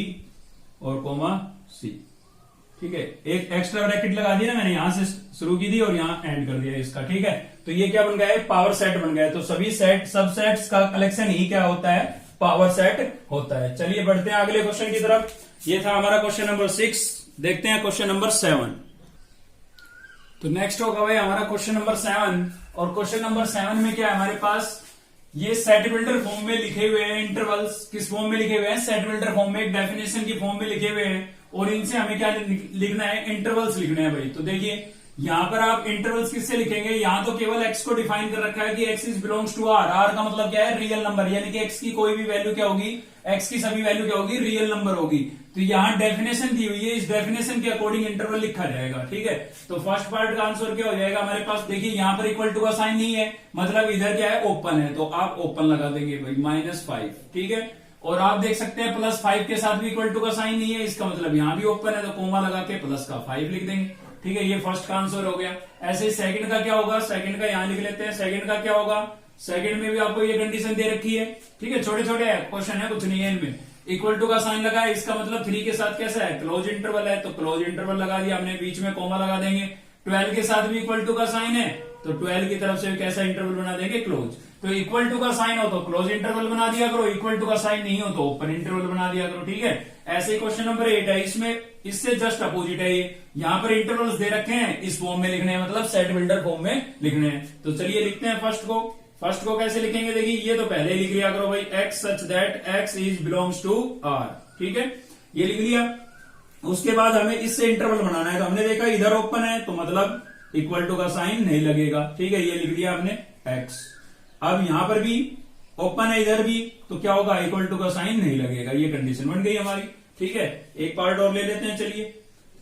और कोमा सी। ठीक है, एक एक्स्ट्रा ब्रैकेट लगा दी ना मैंने, यहां से शुरू की थी और यहां एंड कर दिया इसका। ठीक है, तो ये क्या बन गया है, पावर सेट बन गया है। तो सभी सेट सबसेट्स का कलेक्शन ही क्या होता है, पावर सेट होता है। चलिए बढ़ते हैं अगले क्वेश्चन की तरफ। ये था हमारा क्वेश्चन नंबर 6। देखते हैं क्वेश्चन नंबर 7। तो नेक्स्ट होगा भाई हमारा क्वेश्चन नंबर 7। और क्वेश्चन नंबर 7 में क्या है हमारे पास, ये सेट बिल्डर फॉर्म में लिखे हुए हैं इंटरवल्स। किस फॉर्म में लिखे हुए हैं, सेट बिल्डर फॉर्म में, एक डेफिनेशन की फॉर्म में लिखे हुए हैं। और इनसे हमें क्या लिखना है, इंटरवल्स लिखने हैं भाई। तो देखिए यहां पर आप इंटरवल्स किससे लिखेंगे, यहां तो केवल x को डिफाइन कर रखा है कि x is belongs to r। r का मतलब क्या है, रियल नंबर, यानी कि x की कोई भी वैल्यू क्या होगी, x की सभी वैल्यू क्या होगी, रियल नंबर होगी। तो यहां डेफिनेशन दी हुई है, इस डेफिनेशन के अकॉर्डिंग इंटरवल लिखा जाएगा। ठीक है, तो फर्स्ट पार्ट का आंसर क्या हो जाएगा हमारे पास, देखिए यहां पर इक्वल टू का साइन नहीं है, मतलब इधर क्या है, ओपन है, तो आप ओपन लगा देंगे भाई, -5। ठीक है, और आप देख सकते हैं +5 के साथ भी इक्वल टू का साइन नहीं है, इसका मतलब यहां भी ओपन है, तो कोमा लगा के प्लस का 5 लिख देंगे। ठीक है, ये फर्स्ट का आंसर हो गया। ऐसे सेकंड का क्या होगा, सेकंड का यहां लिख लेते हैं। सेकंड का क्या होगा, सेकंड में भी आपको ये कंडीशन दे रखी है। ठीक है, छोटे छोटे क्वेश्चन है, कुछ नहीं है इनमें। इक्वल टू का साइन लगा है, इसका मतलब 3 के साथ कैसा है, क्लोज इंटरवल है, तो क्लोज इंटरवल लगा दिया हमने, बीच में कोमा लगा देंगे। 12 के साथ भी इक्वल टू का साइन है, तो 12 की तरफ से कैसा इंटरवल बना देंगे, क्लोज। तो इक्वल टू का साइन हो तो क्लोज इंटरवल बना दिया करो, इक्वल टू का साइन नहीं हो तो ओपन इंटरवल बना दिया करो। ठीक है, ऐसे ही क्वेश्चन नंबर 8 है, इसमें इससे जस्ट अपोजिट है ये। यहाँ पर इंटरवल्स दे रखे हैं, इस फॉर्म में लिखने हैं, मतलब सेट बिल्डर फॉर्म में लिखने हैं। तो चलिए लिखते हैं फर्स्ट को। फर्स्ट को कैसे लिखेंगे, देखिए ये तो पहले ही लिख लिया करो भाई, x such that x is belongs to r। ठीक है, ये लिख लिया। उसके बाद हमें इससे इंटरवल बनाना है, तो हमने देखा इधर ओपन है, तो मतलब इक्वल टू का साइन नहीं लगेगा। ठीक है, ये लिख दिया हमने x। अब यहां पर भी ओपन है, इधर भी, तो क्या होगा, इक्वल टू का साइन नहीं लगेगा, ये कंडीशन बन गई हमारी। ठीक है, एक पार्ट और ले लेते हैं। चलिए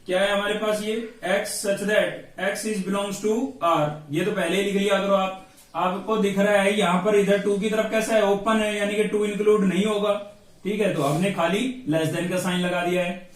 क्या है हमारे पास, ये x such that x is belongs to r, ये तो पहले ही लिख लिया करो आप। आपको दिख रहा है यहां पर इधर 2 की तरफ कैसा है, ओपन है, यानी कि 2 इंक्लूड नहीं होगा। ठीक है, तो हमने खाली लेस देन का साइन लगा दिया है,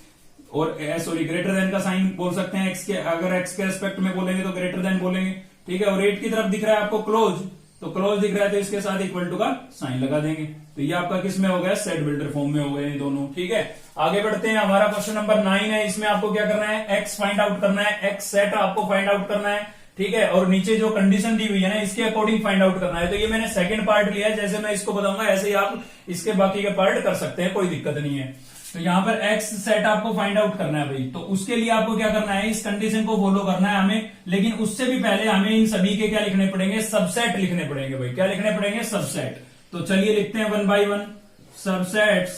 और सॉरी ग्रेटर देन का साइन बोल सकते हैं x के, अगर x के रेस्पेक्ट में बोलेंगे तो ग्रेटर देन बोलेंगे। ठीक है, और 8 की तरफ दिख रहा है आपको क्लोज, तो क्लोज दिख रहा है तो इसके साथ इक्वल टू का साइन लगा देंगे। तो ये आपका किस में हो गया, सेट बिल्डर फॉर्म में हो गए ये दोनों। ठीक है, आगे बढ़ते हैं। हमारा क्वेश्चन नंबर 9 है, इसमें आपको क्या करना है, x फाइंड आउट करना है, x सेट आपको फाइंड आउट करना है। ठीक है, और नीचे जो कंडीशन दी हुई है ना, इसके अकॉर्डिंग फाइंड आउट करना है। तो ये मैंने सेकंड पार्ट लिया है, जैसे मैं इसको बताऊंगा ऐसे ही आप इसके बाकी के पार्ट कर सकते हैं, कोई दिक्कत नहीं है। तो यहाँ पर x सेट आपको फाइंड आउट करना है भाई, तो उसके लिए आपको क्या करना है, इस कंडीशन को फॉलो करना है हमें। लेकिन उससे भी पहले हमें इन सभी के क्या लिखने पड़ेंगे, सबसेट लिखने पड़ेंगे भाई। क्या लिखने पड़ेंगे, सबसेट। तो चलिए लिखते हैं 1 by 1, subsets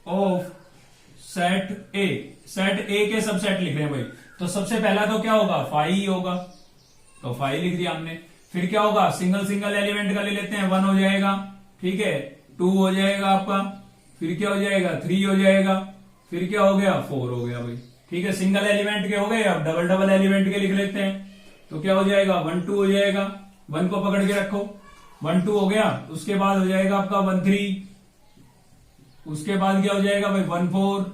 of set A. Set ए के सबसेट लिख रहे हैं भाई, तो सबसे पहला तो क्या होगा, 5 ही होगा, तो 5 लिख दिया हमने। फिर क्या होगा, सिंगल सिंगल एलिमेंट का ले लेते हैं, 1 हो जाएगा। ठीक है, 2 हो जाएगा आपका, फिर क्या हो जाएगा, 3 हो जाएगा, फिर क्या हो गया, 4 हो गया भाई। ठीक है, सिंगल एलिमेंट के हो गए। अब डबल डबल एलिमेंट के लिख लेते हैं, तो क्या हो जाएगा, 1 2 हो जाएगा। 1 को पकड़ के रखो, 1 2 हो गया। उसके बाद हो जाएगा आपका 1 3, उसके बाद क्या हो जाएगा भाई 1 4,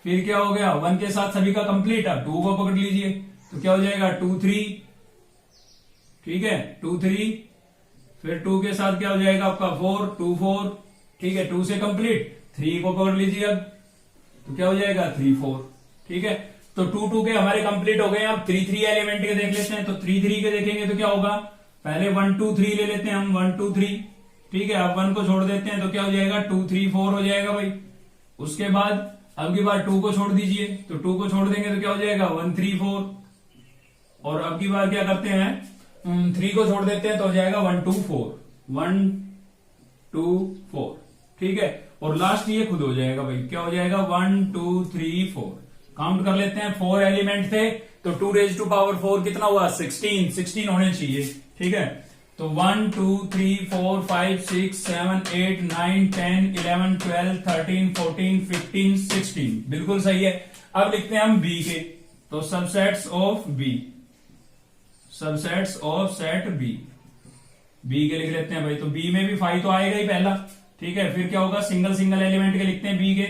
फिर क्या हो गया 1 के साथ सभी का कंप्लीट। अब 2 को पकड़ लीजिए, तो क्या हो जाएगा 2 3। ठीक है, 2 3, फिर 2 के साथ क्या हो जाएगा आपका 4 2 4। ठीक है, 2 से कंप्लीट। 3 को पकड़ लीजिए अब, तो क्या हो जाएगा 3 4। ठीक है, तो 2 2 के हमारे कंप्लीट हो गए। अब 3 3 एलिमेंट के देख लेते हैं, तो 3 3 के देखेंगे तो क्या होगा, पहले 1 2 3 ले लेते हैं हम, 1 2 3। ठीक है, अब 1 को छोड़ देते हैं, तो क्या हो जाएगा 2 3 4 हो जाएगा भाई। उसके बाद अब की बार 2 को छोड़ दीजिए, तो 2 को छोड़ देंगे तो क्या हो जाएगा 1 3 4। और अब की बार क्या करते हैं, 3 को छोड़ देते हैं, तो हो जाएगा 1 2 4 1 2 4। ठीक है, और लास्ट ये खुद हो जाएगा भाई, क्या हो जाएगा 1 2 3 4। काउंट कर लेते हैं, 4 एलिमेंट थे, तो 2 raised to power 4 कितना हुआ, 16 होने चाहिए। ठीक है, तो 1 2 3 4 5 6 7 8 9 10 11 12 13 14 15 16, बिल्कुल सही है। अब लिखते हैं हम बी के, तो subsets of B, subsets of set B, B के लिख लेते हैं भाई। तो बी में भी 5 तो आएगा ही पहला। ठीक है, फिर क्या होगा, सिंगल सिंगल एलिमेंट के लिखते हैं बी के,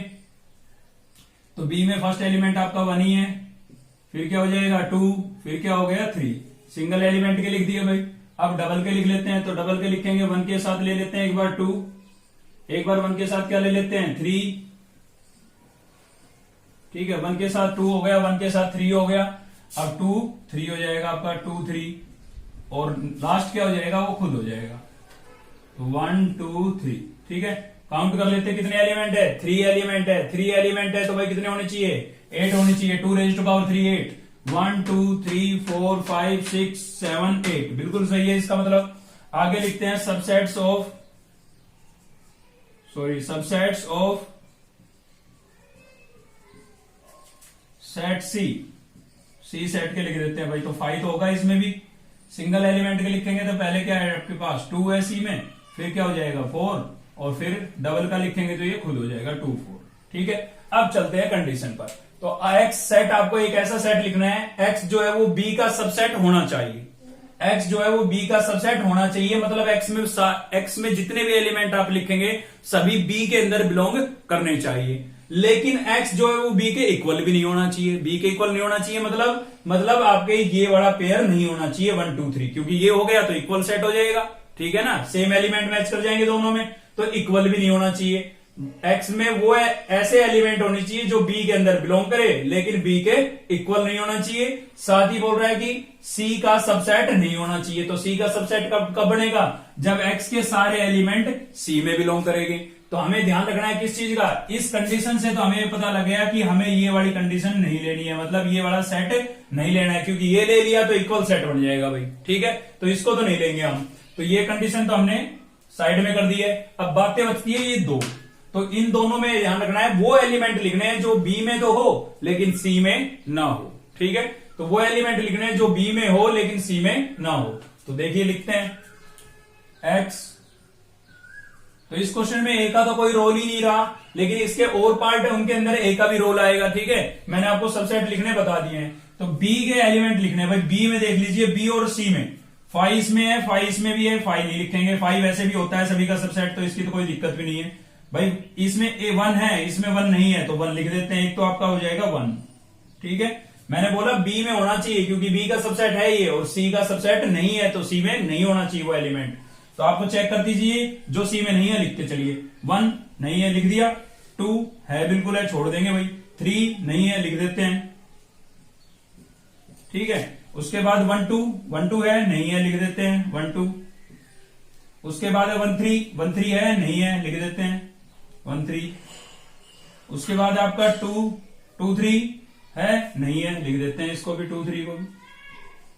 तो बी में फर्स्ट एलिमेंट आपका 1 ही है, फिर क्या हो जाएगा 2, फिर क्या हो गया 3। सिंगल एलिमेंट के लिख दिए भाई। अब डबल के लिख लेते हैं, तो डबल के लिखेंगे 1 के साथ ले लेते हैं एक बार 2, एक बार 1 के साथ क्या ले लेते हैं 3। ठीक है, 1 के साथ 2 हो गया, 1 के साथ 3 हो गया। अब 2 3 हो जाएगा आपका, 2 3, और लास्ट क्या हो जाएगा, वो खुद हो जाएगा, तो 1 2 3। ठीक है, काउंट कर लेते हैं कितने एलिमेंट है, 3 एलिमेंट है। 3 एलिमेंट है तो भाई कितने होने चाहिए, 8 होने चाहिए। 2 raised to power 3 8, 1 2 3 4 5 6 7 8 बिल्कुल सही है इसका मतलब। आगे लिखते हैं subsets of set C set के लिख देते हैं भाई। तो 5 तो होगा इसमें भी। सिंगल एलिमेंट के लिखेंगे तो पहले क्या है आपके पास 2 है सी में, फिर क्या हो जाएगा 4, और फिर डबल का लिखेंगे तो ये खुद हो जाएगा 2 4। ठीक है, अब चलते हैं कंडीशन पर। तो एक्स सेट, आपको एक ऐसा सेट लिखना है एक्स जो है वो बी का सबसेट होना चाहिए। एक्स जो है वो बी का सबसेट होना चाहिए, मतलब एक्स में जितने भी एलिमेंट आप लिखेंगे सभी बी के अंदर बिलोंग करने चाहिए। लेकिन x जो है वो b के इक्वल भी नहीं होना चाहिए। b के इक्वल नहीं होना चाहिए मतलब आपके ये वाला पेयर नहीं होना चाहिए 1 2 3, क्योंकि ये हो गया तो इक्वल सेट हो जाएगा। ठीक है ना, सेम एलिमेंट मैच कर जाएंगे दोनों में, तो इक्वल भी नहीं होना चाहिए। x में वो है ऐसे एलिमेंट होने चाहिए जो b के अंदर बिलोंग करे लेकिन b के इक्वल नहीं होना चाहिए। साथ ही बोल रहा है कि c का सबसेट नहीं होना चाहिए। तो c का सबसेट कब बनेगा, जब x के सारे एलिमेंट c में बिलोंग करेंगे। तो हमें ध्यान रखना है किस चीज का, इस कंडीशन से तो हमें पता लग गया कि हमें ये वाली कंडीशन नहीं लेनी है, मतलब ये वाला सेट नहीं लेना है, क्योंकि ये ले लिया तो इक्वल सेट बन जाएगा भाई। ठीक है, तो इसको तो नहीं लेंगे हम। तो ये कंडीशन तो हमने साइड में कर दी है। अब बातें बचती है ये दो, तो इन दोनों में ध्यान रखना है वो एलिमेंट लिखने हैं जो बी में तो हो लेकिन सी में ना हो। ठीक है, तो वो एलिमेंट लिखने हैं जो बी में हो लेकिन सी में ना हो। तो देखिए लिखते हैं एक्स, तो इस क्वेश्चन में ए का तो कोई रोल ही नहीं रहा, लेकिन इसके और पार्ट है उनके अंदर ए का भी रोल आएगा। ठीक है, मैंने आपको सबसेट लिखने बता दिए हैं। तो बी के एलिमेंट लिखने हैं भाई। बी में देख लीजिए, बी और सी में 5 इसमें है, 5 इसमें भी है, 5 नहीं लिखेंगे, 5 वैसे भी होता है सभी का सबसेट, तो इसकी तो कोई दिक्कत भी नहीं है भाई। इसमें ए 1 है, इसमें 1 नहीं है, तो 1 लिख देते हैं, एक तो आपका हो जाएगा 1। ठीक है, मैंने बोला बी में होना चाहिए क्योंकि बी का सबसेट है ये, और सी का सबसेट नहीं है, तो सी में नहीं होना चाहिए वो एलिमेंट। तो आपको चेक कर दीजिए, जो सी में नहीं है लिखते चलिए। 1 नहीं है लिख दिया, 2 है बिल्कुल है छोड़ देंगे भाई, 3 नहीं है लिख देते हैं। ठीक है, उसके बाद 1 2 है नहीं है लिख देते हैं 1 2। उसके बाद है 1 3 है नहीं है लिख देते हैं 1 3। उसके बाद आपका 2 3 है नहीं है लिख देते हैं इसको भी 2 3 को भी।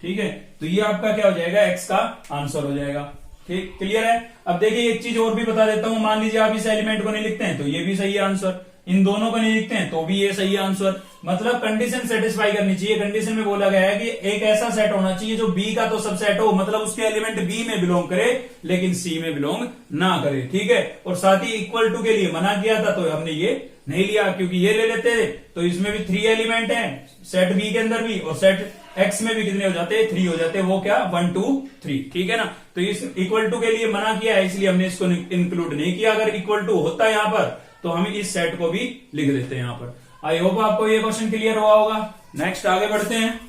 ठीक है, तो ये आपका क्या हो जाएगा, एक्स का आंसर हो जाएगा। ठीक, क्लियर है। अब देखिए एक चीज और भी बता देता हूं, मान लीजिए आप इस एलिमेंट को नहीं लिखते हैं तो ये भी सही है आंसर, इन दोनों को नहीं लिखते हैं तो भी ये सही है आंसर। मतलब कंडीशन सेटिस्फाई करनी चाहिए। कंडीशन में बोला गया है कि एक ऐसा सेट होना चाहिए जो बी का तो सबसेट हो, मतलब उसके एलिमेंट बी में बिलोंग करे लेकिन सी में बिलोंग ना करे। ठीक है, और साथ ही इक्वल टू के लिए मना किया था तो हमने ये नहीं लिया, क्योंकि ये ले लेते तो इसमें भी 3 एलिमेंट हैं सेट बी के अंदर भी, और सेट एक्स में भी कितने हो जाते हैं 3 हो जाते हैं, वो क्या 1 2 3। ठीक है ना, तो इस इक्वल टू के लिए मना किया है इसलिए हमने इसको इंक्लूड नहीं किया। अगर इक्वल टू होता है यहां पर तो हम इस सेट को भी लिख देते हैं यहां पर। आई होप आपको ये क्वेश्चन क्लियर हुआ होगा। नेक्स्ट आगे बढ़ते हैं,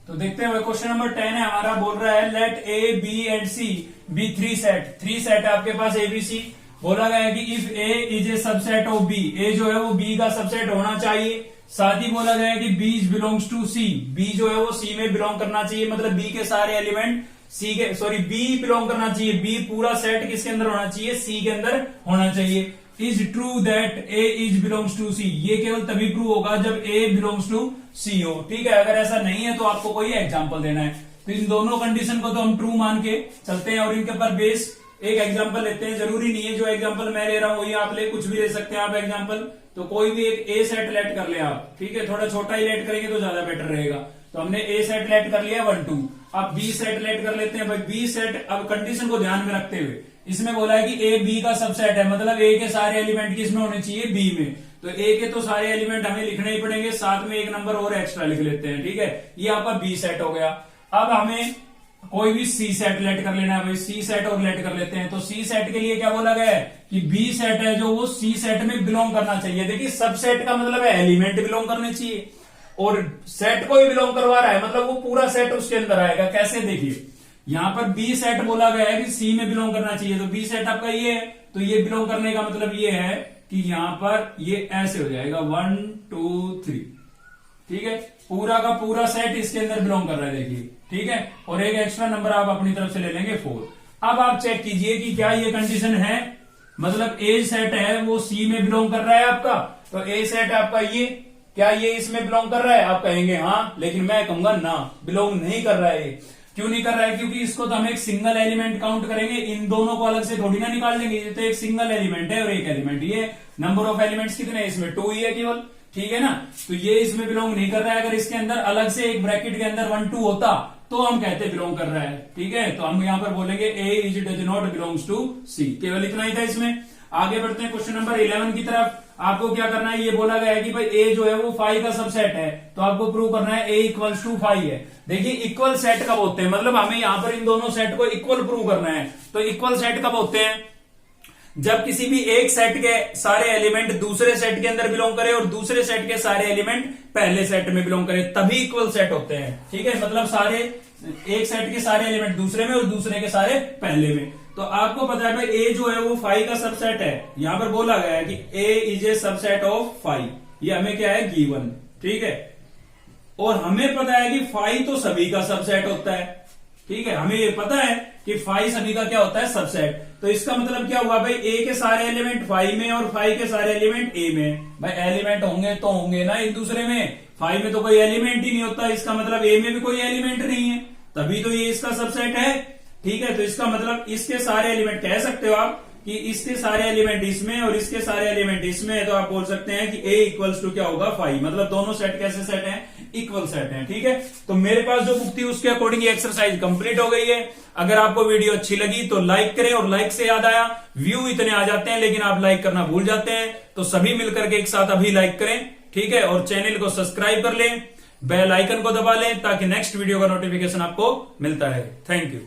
तो देखते हैं क्वेश्चन नंबर 10 है हमारा। बोल रहा है let A B and C B 3 set है आपके पास एबीसी। बोला गया है कि if A is a subset of B, A जो है वो बी का सबसेट होना चाहिए। साथ ही बोला गया है कि B belongs to C, B जो है वो सी में बिलोंग करना चाहिए, मतलब बी के सारे एलिमेंट बी बिलोंग करना चाहिए। बी पूरा सेट किसके अंदर होना चाहिए, सी के अंदर होना चाहिए। Is true that A is belongs to C, ये केवल तभी प्रूव होगा जब ए बिलोंग्स टू सी हो। ठीक है, अगर ऐसा नहीं है तो आपको कोई एग्जाम्पल देना है। तो इन दोनों कंडीशन को तो हम ट्रू मान के चलते हैं और इनके पर बेस एक एग्जाम्पल लेते हैं। जरूरी नहीं है जो एग्जाम्पल मैं ले रहा हूं वही आप ले, कुछ भी ले सकते हैं आप एग्जाम्पल। तो कोई भी एक ए सेट लेट कर ले आप, ठीक है, थोड़ा छोटा ही लेट करेंगे तो ज्यादा बेटर रहेगा। तो हमने ए सेट लेट कर लिया 1 2। अब बी सेट लेट कर लेते हैं भाई, बी सेट। अब कंडीशन को ध्यान में रखते हुए इसमें बोला है कि ए बी का सबसेट है, मतलब ए के सारे एलिमेंट किसमें होने चाहिए, बी में। तो ए के तो सारे एलिमेंट हमें लिखने ही पड़ेंगे, साथ में एक नंबर और एक्स्ट्रा लिख लेते हैं। ठीक है, ये आपका बी सेट हो गया। अब हमें कोई भी सी सेट लेट कर लेना है भाई, सी सेट और लेट कर लेते हैं। तो सी सेट के लिए क्या बोला गया है कि बी सेट है जो वो सी सेट में बिलोंग करना चाहिए। देखिए सबसेट का मतलब है एलिमेंट बिलोंग करने चाहिए, और सेट को ही बिलोंग करवा रहा है मतलब वो पूरा सेट उसके अंदर आएगा। कैसे, देखिए यहां पर बी सेट बोला गया है कि सी में बिलोंग करना चाहिए, तो बी सेट आपका ये है, तो ये बिलोंग करने का मतलब ये है कि यहां पर ये ऐसे हो जाएगा 1 2 3। ठीक है, पूरा का पूरा सेट इसके अंदर बिलोंग कर रहा है, देखिए। ठीक है, और एक एक्स्ट्रा नंबर आप अपनी तरफ से ले लेंगे 4। अब आप चेक कीजिए कि क्या ये कंडीशन है, मतलब ए सेट है वो सी में बिलोंग कर रहा है आपका। तो ए सेट आपका ये, क्या ये इसमें बिलोंग कर रहा है? आप कहेंगे हाँ, लेकिन मैं कहूंगा ना, बिलोंग नहीं कर रहा है। क्यों नहीं कर रहा है? क्योंकि इसको तो हम एक सिंगल एलिमेंट काउंट करेंगे, इन दोनों को अलग से थोड़ी ना निकाल देंगे। ये तो एक सिंगल एलिमेंट है और एक एलिमेंट ये। नंबर ऑफ एलिमेंट्स कितने हैं इसमें? 2 ही है केवल, ठीक है ना। तो ये इसमें बिलोंग नहीं कर रहा है। अगर इसके अंदर अलग से एक ब्रैकेट के अंदर 1 2 होता तो हम कहते बिलोंग कर रहा है, ठीक है। तो हम यहां पर बोलेंगे A is does not belongs to C. केवल इतना ही था इसमें। आगे बढ़ते हैं क्वेश्चन नंबर 11 की तरफ। आपको क्या करना है, ये बोला गया है कि भाई ए जो है वो 5 का सबसेट है, तो आपको प्रूव करना है ए इक्वल्स टू 5 है। देखिए इक्वल सेट कब होते हैं, मतलब हमें यहां पर इन दोनों सेट को इक्वल प्रूव करना है। तो इक्वल सेट कब होते हैं? जब किसी भी एक सेट के सारे एलिमेंट दूसरे सेट के अंदर बिलोंग करे और दूसरे सेट के सारे एलिमेंट पहले सेट में बिलोंग करे, तभी इक्वल सेट होते हैं, ठीक है। मतलब सारे एक सेट के सारे एलिमेंट दूसरे में और दूसरे के सारे पहले में। तो आपको पता है भाई ए जो है वो 5 का सबसेट है। यहां पर बोला गया है कि ए इज ए सबसेट ऑफ 5, ये हमें क्या है गिवन, ठीक है। और हमें पता है कि 5 तो सभी का सबसेट होता है, ठीक है। हमें ये पता है कि 5 सभी का क्या होता है, सबसेट। तो इसका मतलब क्या हुआ भाई, ए के सारे एलिमेंट 5 में और 5 के सारे एलिमेंट ए में। भाई एलिमेंट होंगे तो होंगे ना एक दूसरे में, 5 में तो कोई एलिमेंट ही नहीं होता, इसका मतलब ए में भी कोई एलिमेंट नहीं है, तभी तो ये इसका सबसेट है, ठीक है। तो इसका मतलब इसके सारे एलिमेंट, कह सकते हो आप कि इसके सारे एलिमेंट इसमें और इसके सारे एलिमेंट इसमें है, तो आप बोल सकते हैं कि ए इक्वल्स टू क्या होगा 5। मतलब दोनों सेट कैसे सेट हैं, इक्वल सेट हैं, ठीक है। तो मेरे पास जो बुक थी उसके अकॉर्डिंग ये एक्सरसाइज कंप्लीट हो गई है। अगर आपको वीडियो अच्छी लगी तो लाइक करें, और लाइक से याद आया, व्यू इतने आ जाते हैं लेकिन आप लाइक करना भूल जाते हैं, तो सभी मिलकर के एक साथ अभी लाइक करें, ठीक है। और चैनल को सब्सक्राइब कर लें, बेल आइकन को दबा लें ताकि नेक्स्ट वीडियो का नोटिफिकेशन आपको मिलता है। Thank you.